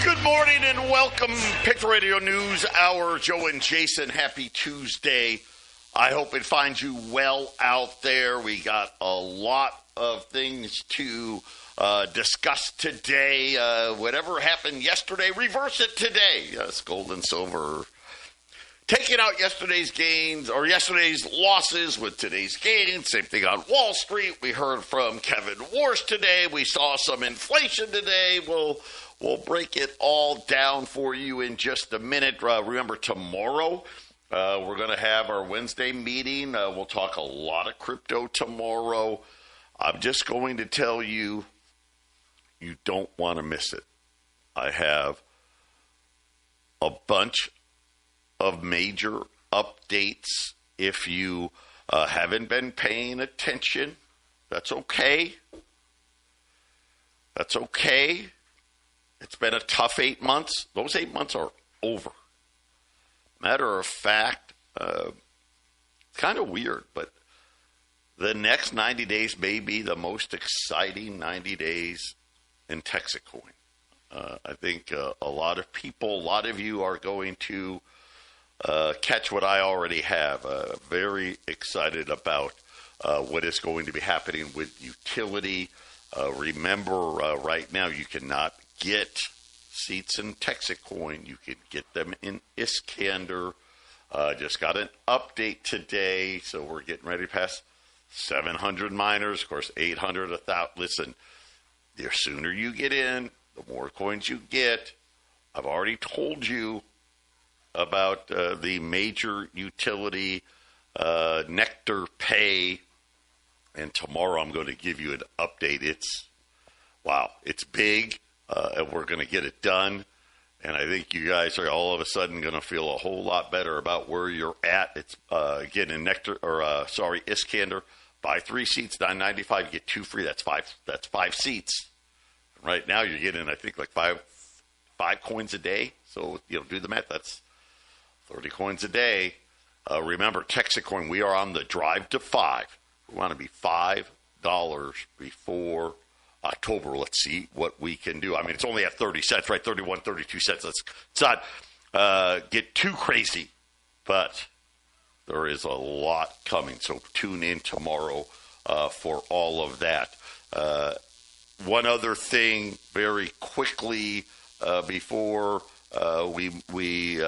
Good morning and welcome, Pick Radio News Hour. Joe and Jason, happy Tuesday. I hope it finds you well out there. We got a lot of things to discuss today. Whatever happened yesterday, reverse it today. Yes, gold and silver. Taking out yesterday's gains or yesterday's losses with today's gains. Same thing on Wall Street. We heard from Kevin Warsh today. We saw some inflation today. We'll break it all down for you in just a minute. Remember, tomorrow we're going to have our Wednesday meeting. We'll talk a lot of crypto tomorrow. I'm just going to tell you, you don't want to miss it. I have a bunch of major updates. If you haven't been paying attention, that's okay. That's okay. It's been a tough 8 months. Those 8 months are over. Matter of fact, kind of weird, but the next 90 days may be the most exciting 90 days in Texacoin. I think a lot of people, a lot of you are going to catch what I already have. Very excited about what is going to be happening with utility. Remember, right now you cannot get seats in Texacoin. You can get them in Iskander. Just got an update today, so we're getting ready to pass 700 miners. Of course, 800, 1,000. Listen, the sooner you get in, the more coins you get. I've already told you about the major utility Nectar Pay, and tomorrow I'm going to give you an update. It's big. And we're going to get it done. And I think you guys are all of a sudden going to feel a whole lot better about where you're at. It's, again, in Iskander, buy 3 seats, $9.95, you get 2 free. That's five seats. Right now you're getting, I think, like five coins a day. So, do the math. That's 30 coins a day. Remember, Texacoin, we are on the drive to 5. We want to be $5 before October. Let's see what we can do. I mean, it's only at 30 cents, right? 31, 32 cents. Let's not get too crazy, but there is a lot coming. So tune in tomorrow for all of that. One other thing very quickly before we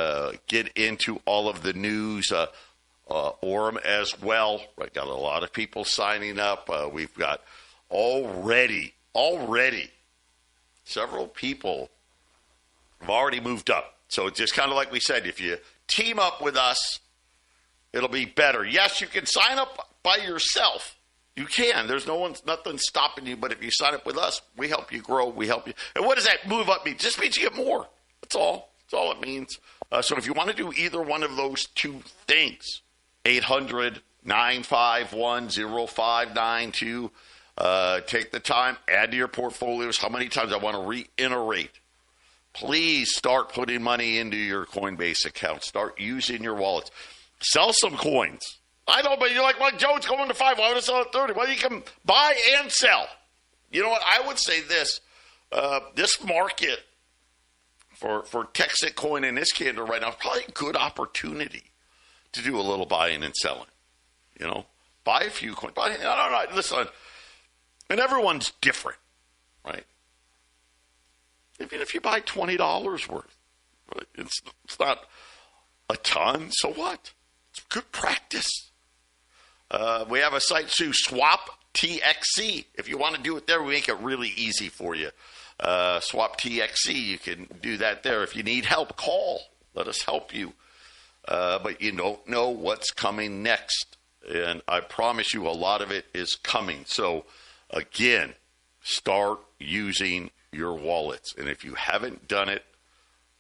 get into all of the news, Orem as well. Right, got a lot of people signing up. We've got already several people have already moved up. So it's just kind of like we said, if you team up with us, it'll be better. Yes, you can sign up by yourself. You can. There's nothing stopping you. But if you sign up with us, we help you grow. We help you. And what does that move up mean? It just means you get more. That's all. That's all it means. So if you want to do either one of those two things, 800-951-0592. Take the time, add to your portfolios. How many times I want to reiterate? Please start putting money into your Coinbase account. Start using your wallets. Sell some coins. I know, but you're like, well, Joe, it's going to 5. Why would I sell at 30? Well, you can buy and sell. You know what? I would say this. This market for Texacoin and Iskander right now is probably a good opportunity to do a little buying and selling. Buy a few coins. Listen. And everyone's different, right? Even if you buy $20 worth, right? It's not a ton, so what? It's good practice. We have a site too, Swap TXC. If you want to do it there, we make it really easy for you. Swap TXC, you can do that there. If you need help, call. Let us help you. But you don't know what's coming next. And I promise you a lot of it is coming. So, again, start using your wallets. And if you haven't done it,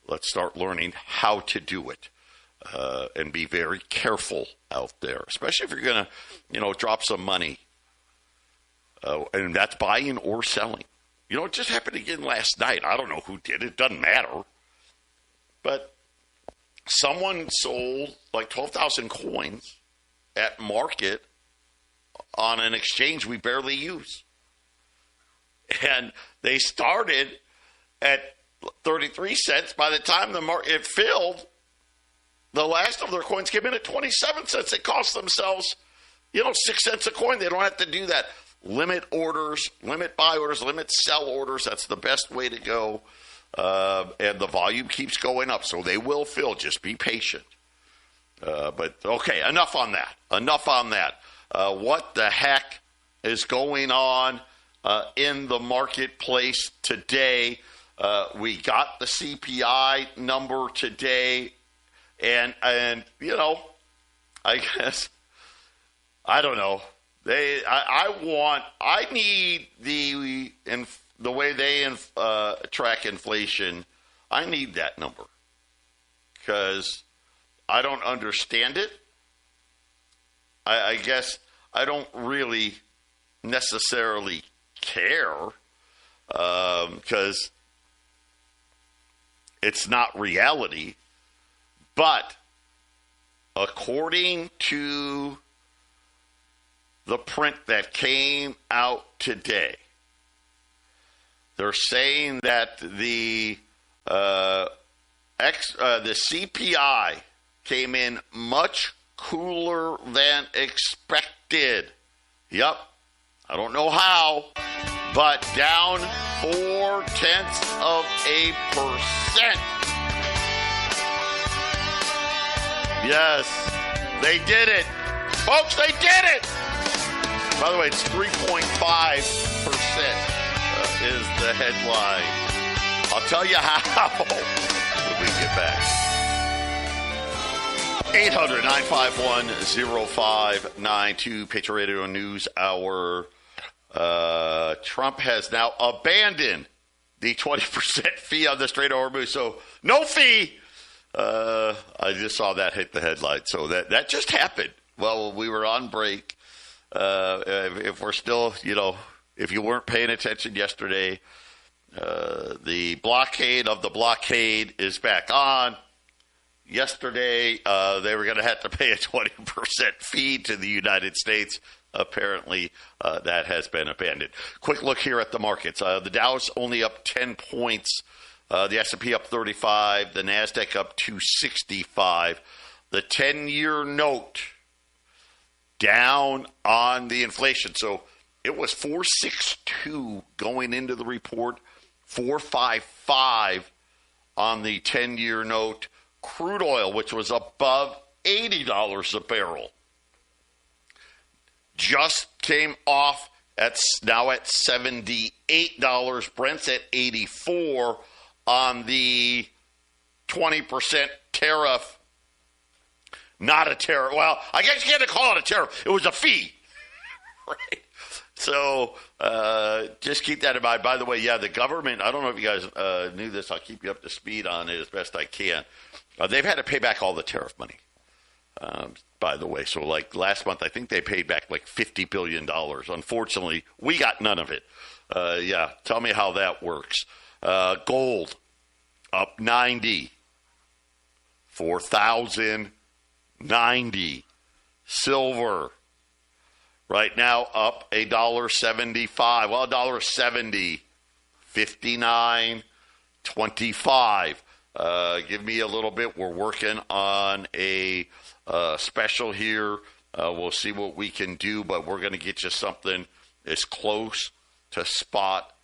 let's start learning how to do it. And be very careful out there, especially if you're going to, drop some money. And that's buying or selling. It just happened again last night. I don't know who did it. It doesn't matter. But someone sold like 12,000 coins at market on an exchange we barely use. And they started at 33 cents. By the time the market filled, the last of their coins came in at 27 cents. It cost themselves, 6 cents a coin. They don't have to do that. Limit orders, limit buy orders, limit sell orders. That's the best way to go. And the volume keeps going up, so they will fill. Just be patient. But, okay, enough on that. What the heck is going on in the marketplace today? We got the CPI number today, and I guess, I don't know. I need the way they track inflation. I need that number because I don't understand it. I guess I don't really necessarily care because it's not reality. But according to the print that came out today, they're saying that the CPI came in much cooler than expected. Yep. I don't know how, but down 0.4%. Yes, they did it. Folks, they did it. By the way, it's 3.5% is the headline. I'll tell you how when we get back. 800-951-0592, Patriot Radio News Hour. Trump has now abandoned the 20% fee on the Strait of Hormuz. So no fee. I just saw that hit the headline. So that just happened. Well, we were on break. If we're still, if you weren't paying attention yesterday, the blockade of the blockade is back on. Yesterday, they were going to have to pay a 20% fee to the United States. Apparently, that has been abandoned. Quick look here at the markets. The Dow's only up 10 points. The S&P up 35. The NASDAQ up 265. The 10-year note down on the inflation. So it was 4.62 going into the report, 4.55 on the 10-year note. Crude oil, which was above $80 a barrel, just came off now at $78. Brent's at $84 on the 20% tariff. Not a tariff. Well, I guess you can't call it a tariff. It was a fee. Right? So just keep that in mind. By the way, the government, I don't know if you guys knew this. I'll keep you up to speed on it as best I can. They've had to pay back all the tariff money, by the way. So like last month, I think they paid back like $50 billion. Unfortunately, we got none of it. Tell me how that works. Gold up 90, 4,090. Silver right now up $1.75. Well, $1.70, 59.25. Give me a little bit. We're working on a special here. We'll see what we can do, but we're going to get you something as close to spot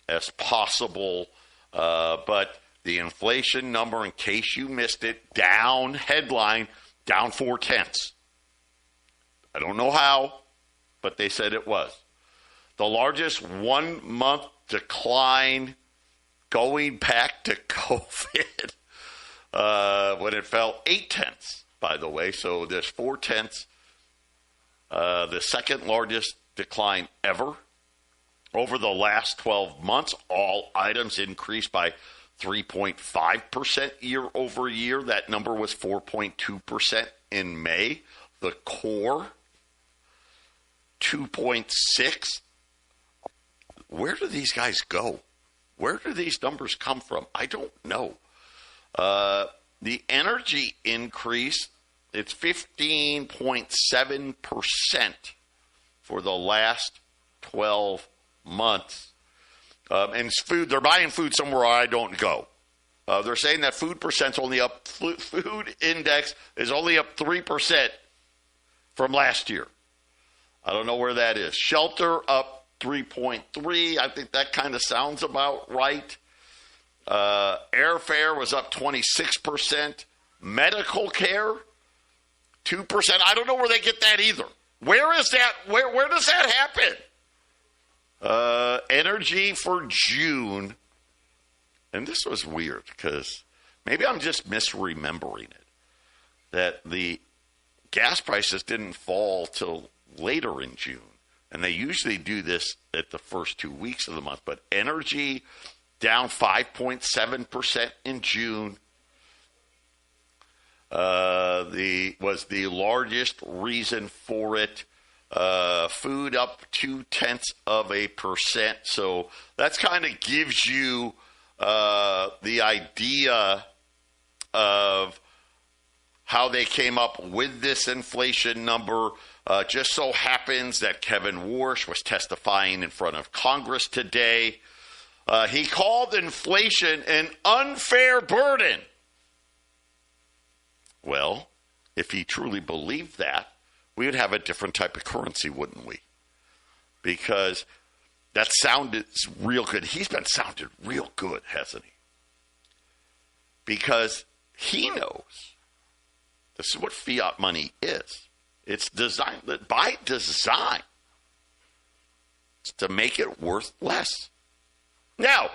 as possible. But the inflation number, in case you missed it, down, headline, down 0.4. I don't know how, but they said it was. The largest 1 month decline going back to COVID when it fell 0.8, by the way. So there's 0.4, the second largest decline ever. Over the last 12 months, all items increased by 3.5% year over year. That number was 4.2% in May. The core, 2.6. Where do these guys go? Where do these numbers come from? I don't know. The energy increase, it's 15.7% for the last 12 months. And food, they're buying food somewhere I don't go. They're saying that food percent's only up, food index is only up 3% from last year. I don't know where that is. Shelter up 3.3. I think that kind of sounds about right. Airfare was up 26%. Medical care, 2%. I don't know where they get that either. Where is that? Where does that happen? Energy for June. And this was weird because maybe I'm just misremembering it. That the gas prices didn't fall till later in June. And they usually do this at the first 2 weeks of the month. But energy down 5.7% in June. Was the largest reason for it. Food up 0.2%. So that's kind of gives you the idea of how they came up with this inflation number. Just so happens that Kevin Warsh was testifying in front of Congress today. He called inflation an unfair burden. Well, if he truly believed that, we would have a different type of currency, wouldn't we? Because that sounded real good. He's been sounded real good, hasn't he? Because he knows this is what fiat money is. It's designed by design. It's to make it worth less. Now,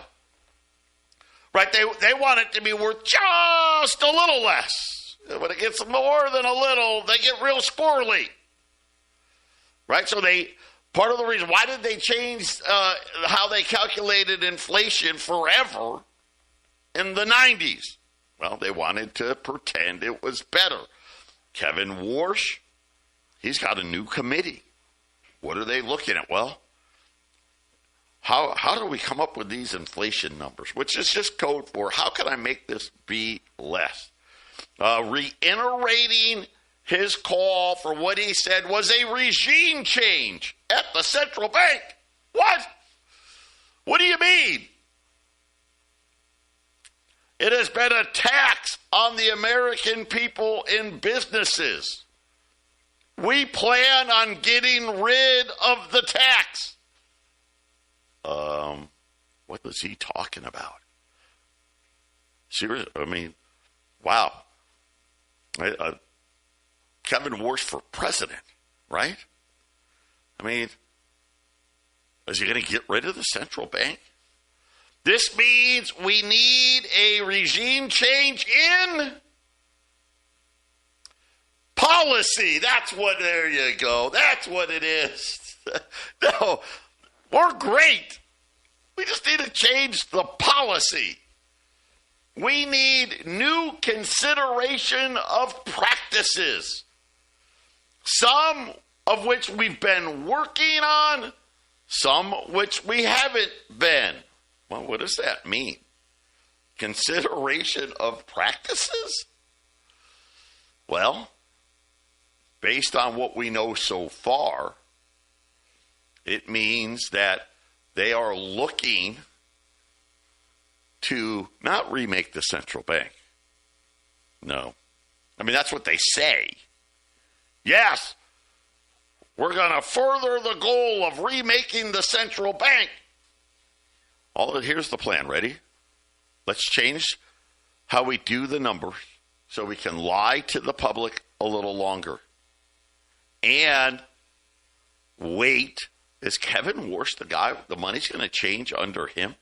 right, they want it to be worth just a little less. When it gets more than a little, they get real squirrely. Right? So part of the reason, why did they change how they calculated inflation forever in the 90s? Well, they wanted to pretend it was better. Kevin Warsh, he's got a new committee. What are they looking at? Well, how do we come up with these inflation numbers? Which is just code for how can I make this be less? Reiterating his call for what he said was a regime change at the central bank. What? What do you mean? It has been a tax on the American people and businesses. We plan on getting rid of the tax. What was he talking about? Seriously, I mean, wow. Kevin Warsh for president, right? I mean, is he going to get rid of the central bank? This means we need a regime change in policy. That's what, there you go. That's what it is. No, we're great. We just need to change the policy. We need new consideration of practices, some of which we've been working on, some which we haven't been. Well, what does that mean? Consideration of practices? Well, based on what we know so far, it means that they are looking to not remake the central bank. No. I mean, that's what they say. Yes, we're going to further the goal of remaking the central bank. Here's the plan. Ready? Let's change how we do the numbers so we can lie to the public a little longer. And wait, is Kevin Warsh the guy? The money's going to change under him?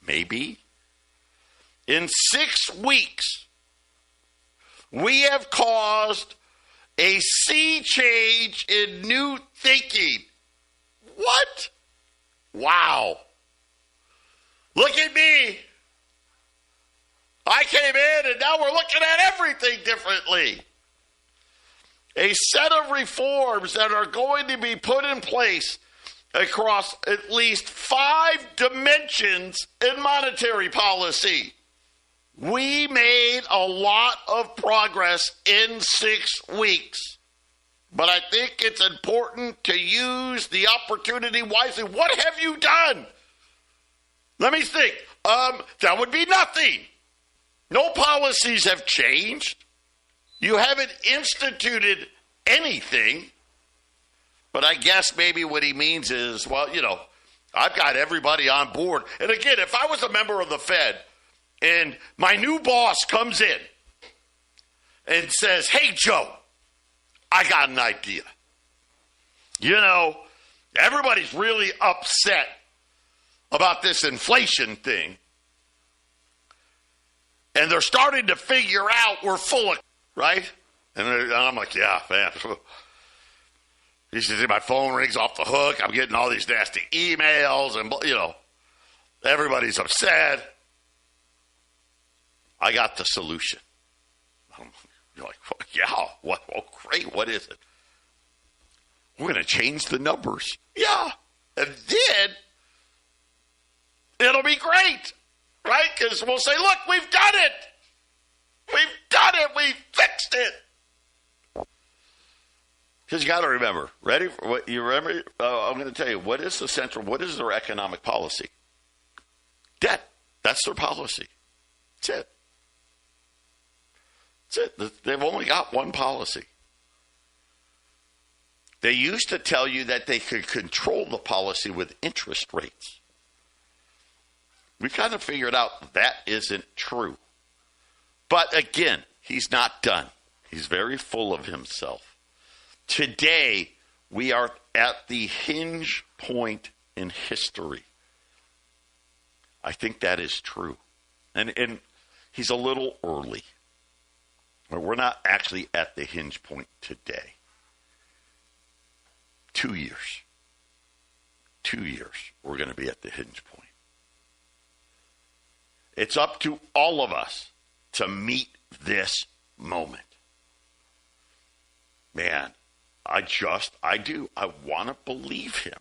Maybe. In 6 weeks, we have caused a sea change in new thinking. What? Wow. Look at me. I came in and now we're looking at everything differently. A set of reforms that are going to be put in place across at least 5 dimensions in monetary policy. We made a lot of progress in 6 weeks, but I think it's important to use the opportunity wisely. What have you done? Let me think. That would be nothing. No policies have changed. You haven't instituted anything. But I guess maybe what he means is, well, I've got everybody on board. And again, if I was a member of the Fed and my new boss comes in and says, hey, Joe, I got an idea. Everybody's really upset about this inflation thing. And they're starting to figure out we're full of, right? And I'm like, yeah, man. He says, my phone rings off the hook. I'm getting all these nasty emails and, everybody's upset. I got the solution. You're like, yeah, what? Oh, great. What is it? We're going to change the numbers. Yeah. And then it'll be great, right? Because we'll say, look, we've done it. We've done it. We fixed it. Because you got to remember, ready for what you remember? I'm going to tell you, what is their economic policy? Debt. That's their policy. That's it. That's it. They've only got one policy. They used to tell you that they could control the policy with interest rates. We kind of figured out that isn't true. But again, he's not done. He's very full of himself. Today, we are at the hinge point in history. I think that is true. And he's a little early. We're not actually at the hinge point today. 2 years. 2 years, we're going to be at the hinge point. It's up to all of us to meet this moment. Man, I want to believe him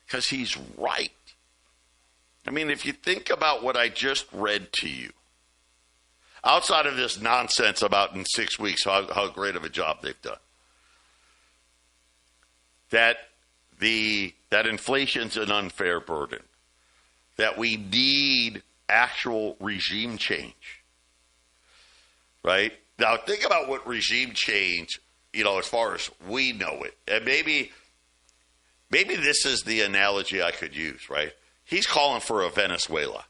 because he's right. I mean, if you think about what I just read to you, outside of this nonsense about in 6 weeks how great of a job they've done, that inflation's an unfair burden, that we need actual regime change, right? Now, think about what regime change, as far as we know it. And maybe this is the analogy I could use, right? He's calling for a Venezuela.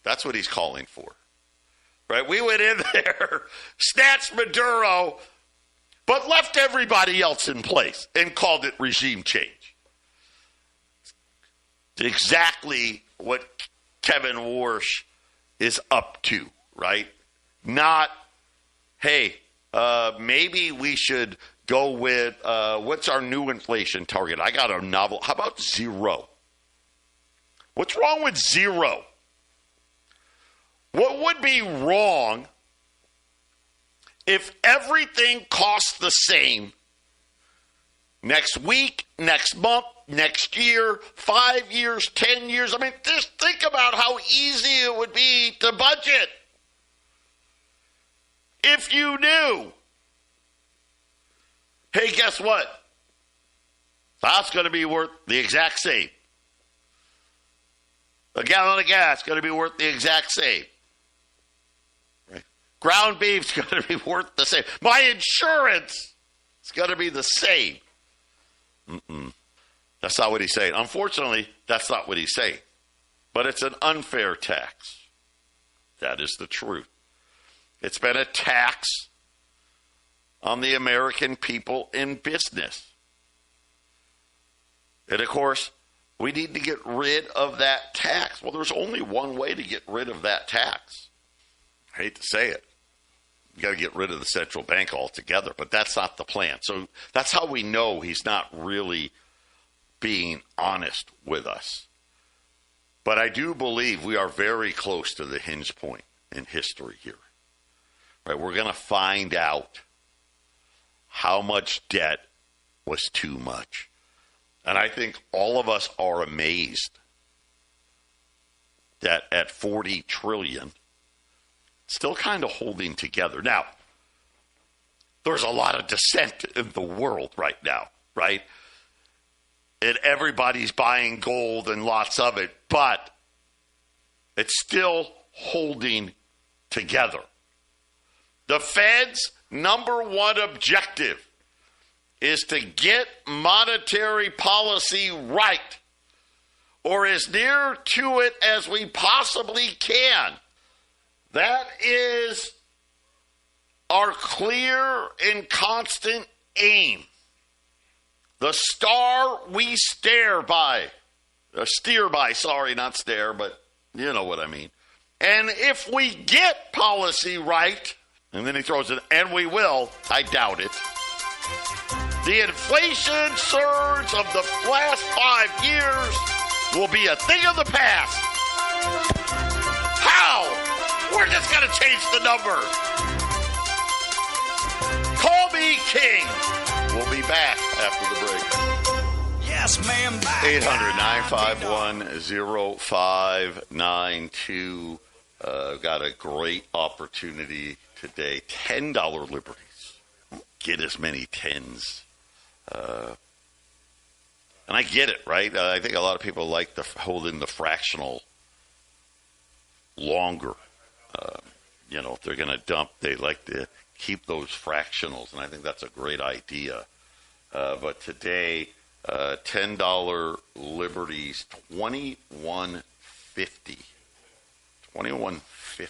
That's what he's calling for, right? We went in there, snatched Maduro, but left everybody else in place and called it regime change. Exactly what Kevin Warsh is up to, right? Not, hey, maybe we should go with, what's our new inflation target? I got a novel. How about 0? What's wrong with 0? What would be wrong if everything costs the same next week, next month, next year, 5 years, 10 years? I mean, just think about how easy it would be to budget if you knew. Hey, guess what? That's going to be worth the exact same. A gallon of gas is going to be worth the exact same. Right? Ground beef's going to be worth the same. My insurance is going to be the same. That's not what he's saying. Unfortunately, that's not what he's saying. But it's an unfair tax. That is the truth. It's been a tax on the American people in business. And of course, we need to get rid of that tax. Well, there's only one way to get rid of that tax. I hate to say it. You got to get rid of the central bank altogether, but that's not the plan. So that's how we know he's not really being honest with us. But I do believe we are very close to the hinge point in history here. Right? We're going to find out how much debt was too much. And I think all of us are amazed that at 40 trillion, still kind of holding together. Now, there's a lot of dissent in the world right now, right? And everybody's buying gold and lots of it. But It's still holding together. The Fed's number one objective is to get monetary policy right, or as near to it as we possibly can. That is our clear and constant aim. The star we steer by, sorry, not stare, but you know what I mean. And if we get policy right, and then he throws it, and we will, I doubt it, the inflation surge of the last 5 years will be a thing of the past. How? We're just going to change the number. Call me king. We'll be back after the break. Yes, ma'am. 800-951-0592. Got a great opportunity today. $10 liberties. Get as many tens. And I get it, right? I think a lot of people like to hold in the fractional longer. If they're going to dump, they like to keep those fractionals, and I think that's a great idea. But today, $10 liberties, $21.50. $21.50.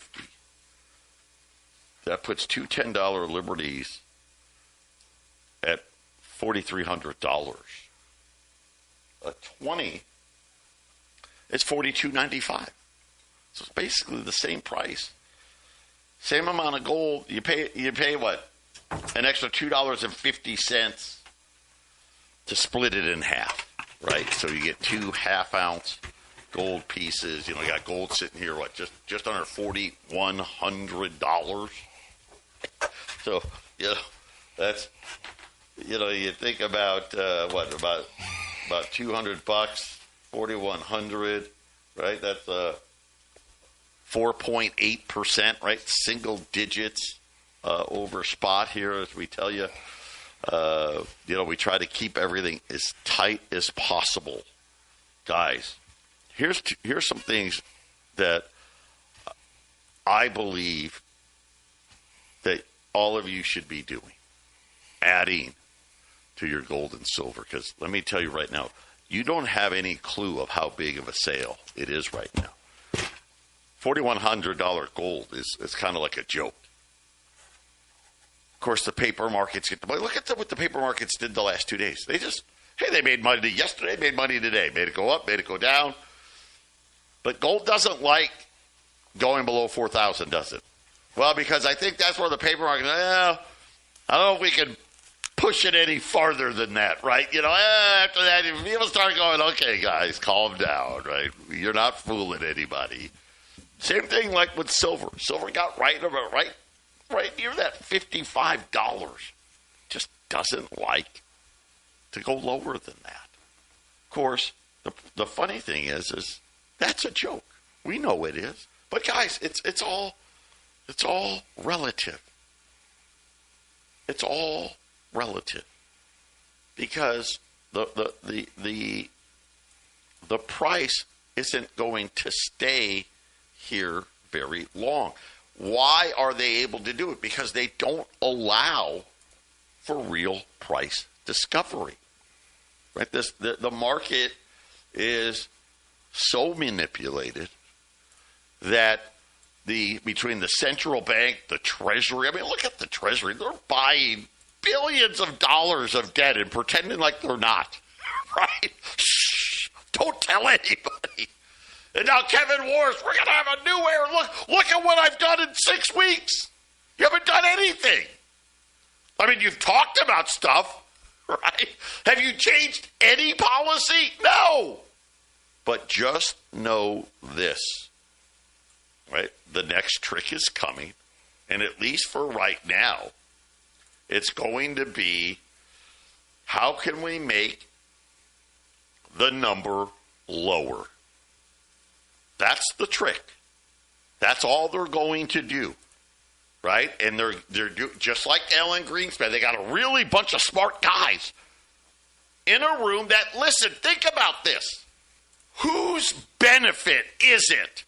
That puts two $10 liberties at $4,300. A 20, it's $42.95. So it's basically the same price. Same amount of gold. You pay what? An extra $2.50 to split it in half, right? So you get 2 half-ounce gold pieces. You got gold sitting here, just under $4,100. So, that's, you think about, about $200, $4,100, right? That's 4.8%, right? Single digits over spot here, as we tell you. We try to keep everything as tight as possible. Guys, here's some things that I believe that all of you should be doing, adding to your gold and silver. Because let me tell you right now, you don't have any clue of how big of a sale it is right now. $4,100 gold is kind of like a joke. Of course, the paper markets get the money. Look at what the paper markets did the last 2 days. They made money yesterday, made money today. Made it go up, made it go down. But gold doesn't like going below 4,000, does it? Well, because I think that's where the paper market, I don't know if we can push it any farther than that, right? After that, if people start going, okay, guys, calm down, right? You're not fooling anybody. Same thing like with silver. Silver got right near that $55. Just doesn't like to go lower than that. Of course, the funny thing is that's a joke. We know it is. But guys, it's all relative. It's all relative. Because the price isn't going to stay here very long. Why are they able to do it? Because they don't allow for real price discovery. Right? The market is so manipulated that between the central bank, the Treasury, look at the Treasury. They're buying billions of dollars of debt and pretending like they're not. Right? Shh! Don't tell anybody. And now Kevin Wars, we're going to have a new era. Look at what I've done in 6 weeks. You haven't done anything. You've talked about stuff, right? Have you changed any policy? No. But just know this, right? The next trick is coming, and at least for right now, it's going to be, how can we make the number lower? That's the trick. That's all they're going to do, right? And they're just like Alan Greenspan. They got a really bunch of smart guys in a room that, listen, think about this. Whose benefit is it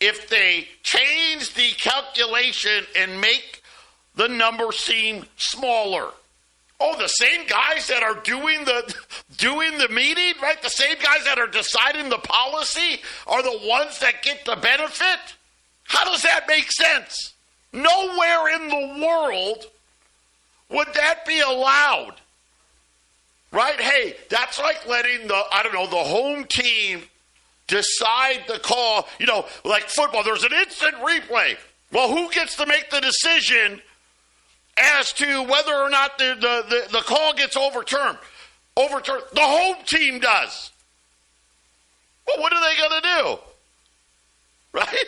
if they change the calculation and make the number seem smaller. Oh, the same guys that are doing the meeting, right? The same guys that are deciding the policy are the ones that get the benefit? How does that make sense? Nowhere in the world would that be allowed. Right? Hey, that's like letting the home team decide the call. You know, like football, there's an instant replay. Well, who gets to make the decision as to whether or not the call gets overturned? The home team does. Well, what are they going to do? Right?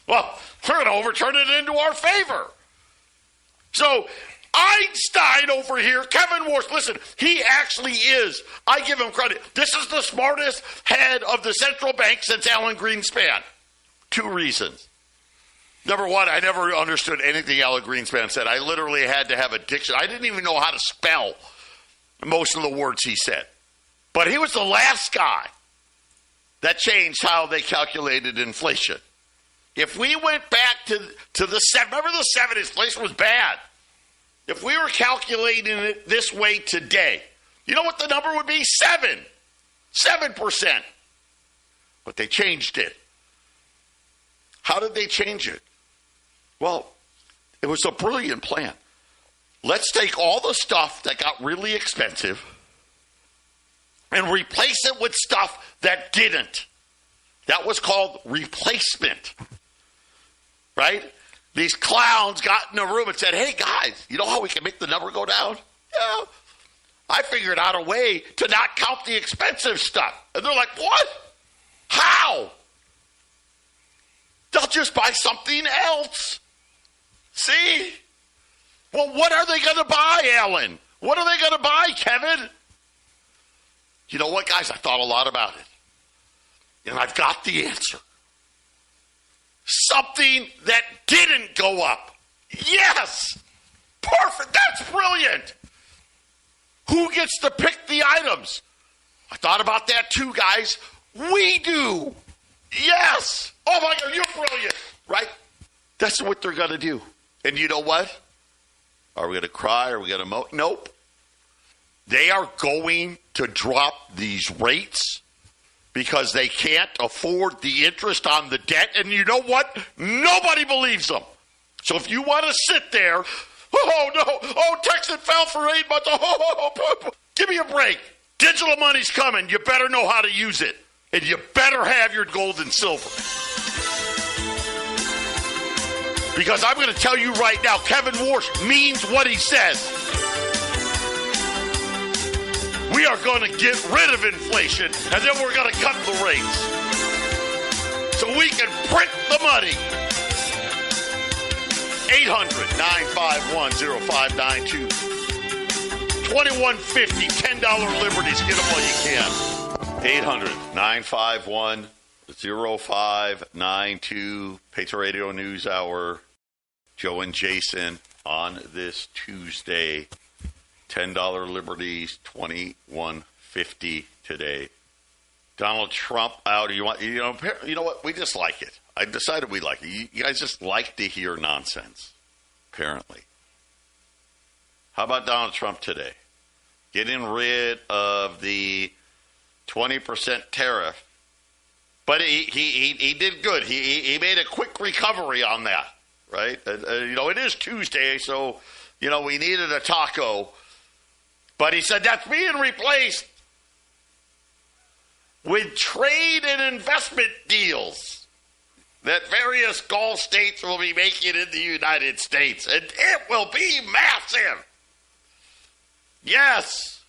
Well, we're going to overturn it into our favor. So Einstein over here, Kevin Warsh, listen, he actually is, I give him credit. This is the smartest head of the central bank since Alan Greenspan. 2 reasons. Number one, I never understood anything Alan Greenspan said. I literally had to have a dictionary. I didn't even know how to spell most of the words he said. But he was the last guy that changed how they calculated inflation. If we went back to the 70s, remember the 70s, inflation was bad. If we were calculating it this way today, you know what the number would be? 7%. But they changed it. How did they change it? Well, it was a brilliant plan. Let's take all the stuff that got really expensive and replace it with stuff that didn't. That was called replacement. Right? These clowns got in a room and said, hey, guys, you know how we can make the number go down? Yeah. I figured out a way to not count the expensive stuff. And they're like, what? How? They'll just buy something else. See? Well, what are they going to buy, Alan? What are they going to buy, Kevin? You know what, guys? I thought a lot about it. And I've got the answer. Something that didn't go up. Yes! Perfect. That's brilliant. Who gets to pick the items? I thought about that too, guys. We do. Yes. Oh, my God, you're brilliant. Right? That's what they're going to do. And you know what? Are we going to cry? Are we going to Nope. They are going to drop these rates because they can't afford the interest on the debt. And you know what? Nobody believes them. So if you want to sit there, oh, no, oh, Texas fell for 8 months. Oh, give me a break. Digital money's coming. You better know how to use it. And you better have your gold and silver. Because I'm going to tell you right now, Kevin Warsh means what he says. We are going to get rid of inflation, and then we're going to cut the rates so we can print the money. 800-951-0592. $21.50, $10 liberties. Get them while you can. 800-951-0592. Patriot Radio News Hour. Joe and Jason on this Tuesday. $10 liberties, $21.50 today. Donald Trump out. You know what? We just like it. I decided we like it. You guys just like to hear nonsense, apparently. How about Donald Trump today? Getting rid of the 20% tariff. But he did good. He made a quick recovery on that, right? It is Tuesday, so, we needed a taco. But he said that's being replaced with trade and investment deals that various Gulf states will be making in the United States. And it will be massive. Yes.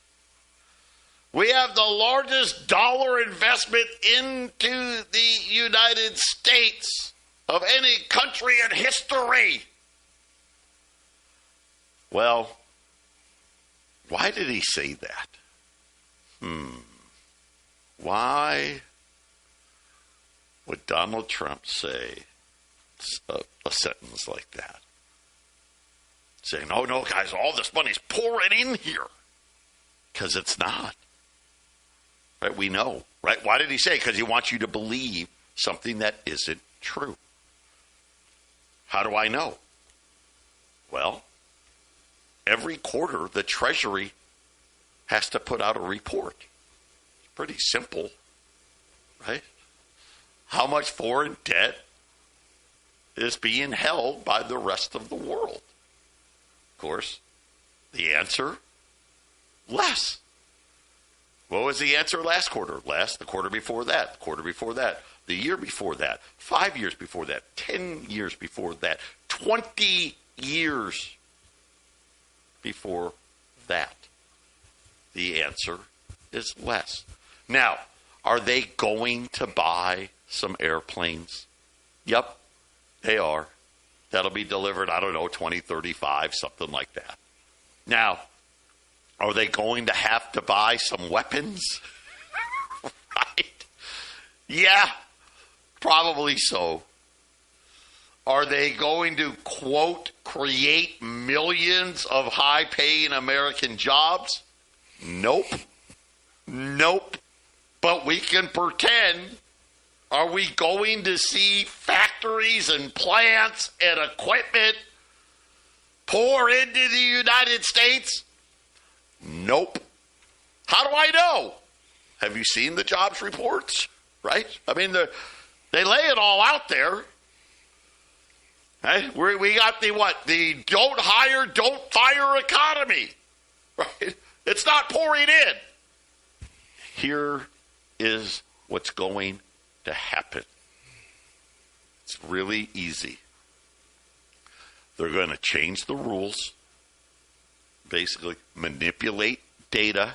We have the largest dollar investment into the United States of any country in history. Well, why did he say that? Why would Donald Trump say a sentence like that? Saying, oh, no, guys, all this money's pouring in here. Because it's not. Right? We know. Right? Why did he say it? Because he wants you to believe something that isn't true. How do I know? Well, every quarter the Treasury has to put out a report. It's pretty simple, right? How much foreign debt is being held by the rest of the world? Of course, the answer, less. What was the answer last quarter? Less, the quarter before that, the quarter before that, the year before that, 5 years before that, 10 years before that, 20 years before that. The answer is less. Now, are they going to buy some airplanes? Yep, they are. That'll be delivered, 2035, something like that. Now, are they going to have to buy some weapons? Right? Yeah, probably so. Are they going to, quote, create millions of high-paying American jobs? Nope. But we can pretend. Are we going to see factories and plants and equipment pour into the United States? Nope. How do I know? Have you seen the jobs reports? Right? I mean, they lay it all out there. Right? We got the don't hire, don't fire economy. Right? It's not pouring in. Here is what's going to happen. It's really easy. They're going to change the rules, basically manipulate data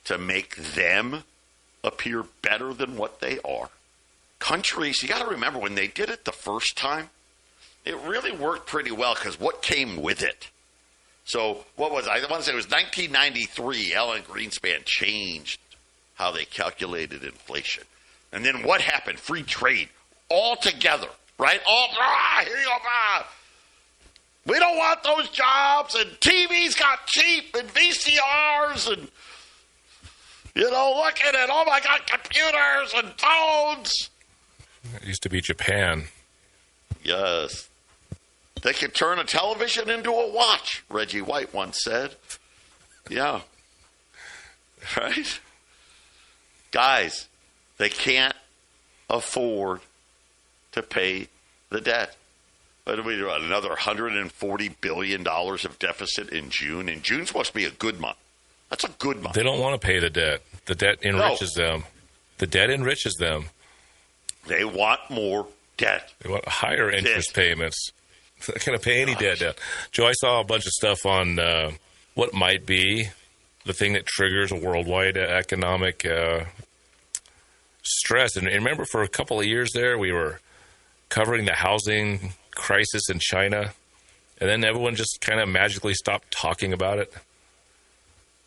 to make them appear better than what they are. Countries, you got to remember, when they did it the first time, it really worked pretty well because what came with it? So what was I want to say it was 1993, Alan Greenspan changed how they calculated inflation. And then what happened? Free trade all together, right? Here you go. We don't want those jobs, and TVs got cheap, and VCRs, and, looking at, oh my God, computers and phones. It used to be Japan. Yes. They could turn a television into a watch, Reggie White once said. Yeah. Right? Guys, they can't afford to pay the debt. What do we do? Another $140 billion of deficit in June. And June's supposed to be a good month. That's a good month. They don't want to pay the debt. The debt enriches them. The debt enriches them. They want more debt. They want higher interest payments. They're not going to pay any debt down. Joe, I saw a bunch of stuff on what might be the thing that triggers a worldwide economic stress. And remember, for a couple of years there, we were covering the housing crisis in China, and then everyone just kind of magically stopped talking about it.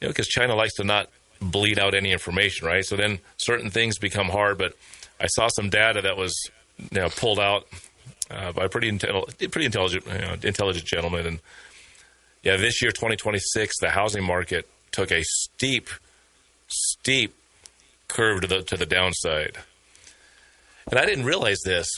Because China likes to not bleed out any information, right? So then certain things become hard. But I saw some data that was pulled out by a pretty intelligent gentleman. And this year, 2026, the housing market took a steep curve to the downside. And I didn't realize this,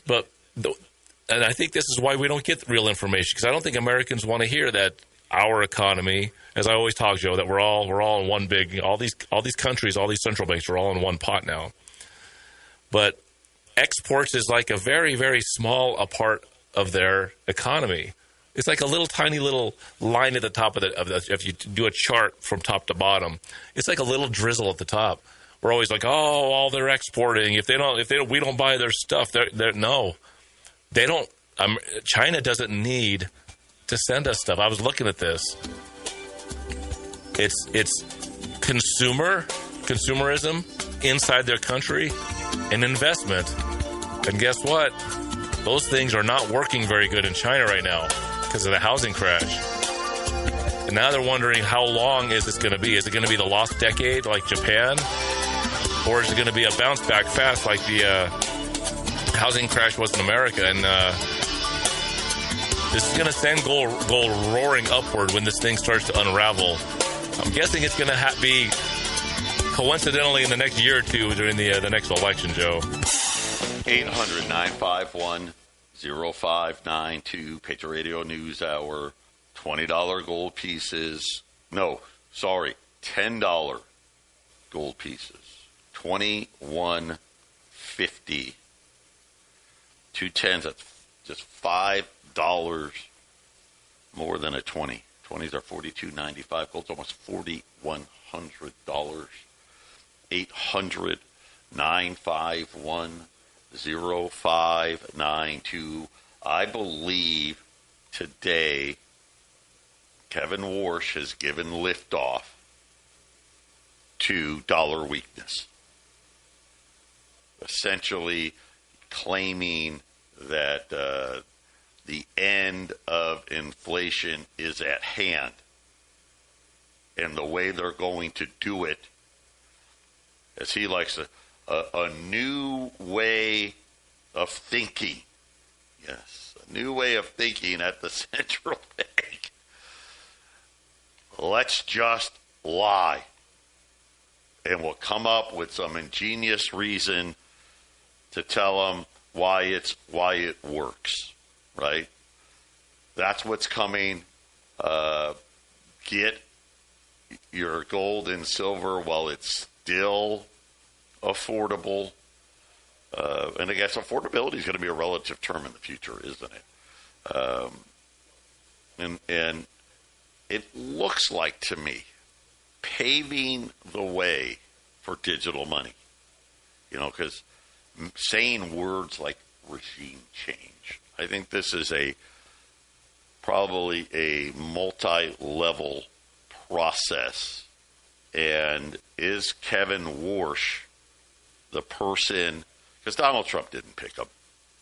and I think this is why we don't get real information, because I don't think Americans want to hear that our economy, as I always talk, Joe, that we're all in one big, all these countries, all these central banks are all in one pot now. But exports is like a very, very small a part of their economy. It's like a tiny little line at the top of the if you do a chart from top to bottom, it's like a little drizzle at the top. We're always like, all they're exporting. If we don't buy their stuff, they don't. China doesn't need to send us stuff. I was looking at this. It's consumerism inside their country and investment. And guess what? Those things are not working very good in China right now because of the housing crash. And now they're wondering, how long is this going to be? Is it going to be the lost decade like Japan? Or is it going to be a bounce back fast like the housing crash was in America? And this is going to send gold roaring upward when this thing starts to unravel. I'm guessing it's going to be coincidentally in the next year or two during the next election, Joe. 800-951-0592. Patriot Radio News Hour. $20 gold pieces. No, sorry, $10 gold pieces. $21.50. 2 10s. That's just $5 more than a 20. 20s are $42.95. Gold's almost $4,100. 800-951-0592. I believe today Kevin Warsh has given liftoff to dollar weakness, essentially claiming that the end of inflation is at hand. And the way they're going to do it, as he likes a new way of thinking. Yes, a new way of thinking at the central bank. Let's just lie. And we'll come up with some ingenious reason to tell them why it works, right? That's what's coming. Get your gold and silver while it's still affordable. And I guess affordability is going to be a relative term in the future, isn't it? And it looks like to me paving the way for digital money. You know, because saying words like regime change, I think this is probably a multi-level process. And is Kevin Warsh the person? Because Donald Trump didn't pick him.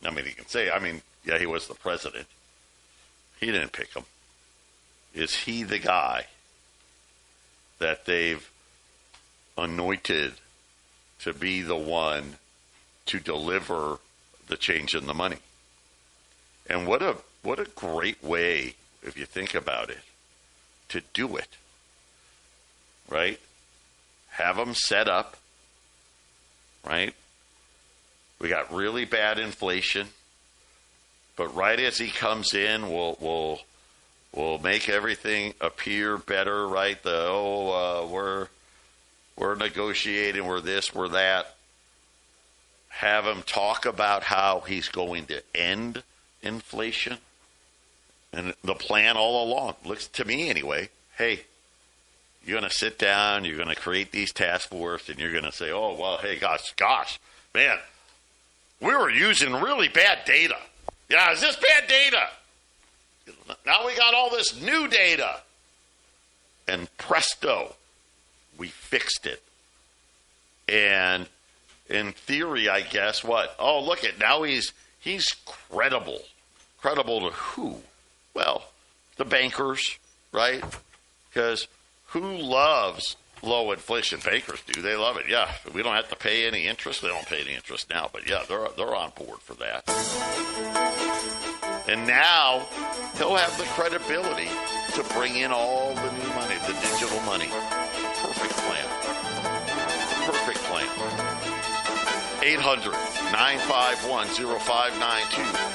I mean, he can say, yeah, he was the president. He didn't pick him. Is he the guy that they've anointed to be the one to deliver the change in the money? And what a great way, if you think about it, to do it. Right? Have them set up. Right? We got really bad inflation, but right as he comes in, we'll make everything appear better. Right? We're negotiating. We're this. We're that. Have him talk about how he's going to end inflation, and the plan all along looks to me anyway. Hey, you're going to sit down. You're going to create these task force, and you're going to say, "Oh well, hey, gosh, man, we were using really bad data. Yeah, is this bad data? Now we got all this new data, and presto, we fixed it." And in theory, I guess what? Oh, look at now he's credible. Credible to who? Well, the bankers, right? Because who loves low inflation? Bankers do. They love it. Yeah, we don't have to pay any interest. They don't pay any interest now, but yeah, they're on board for that. And now he'll have the credibility to bring in all the new money, the digital money. Perfect plan. Perfect plan. 800-951-0592.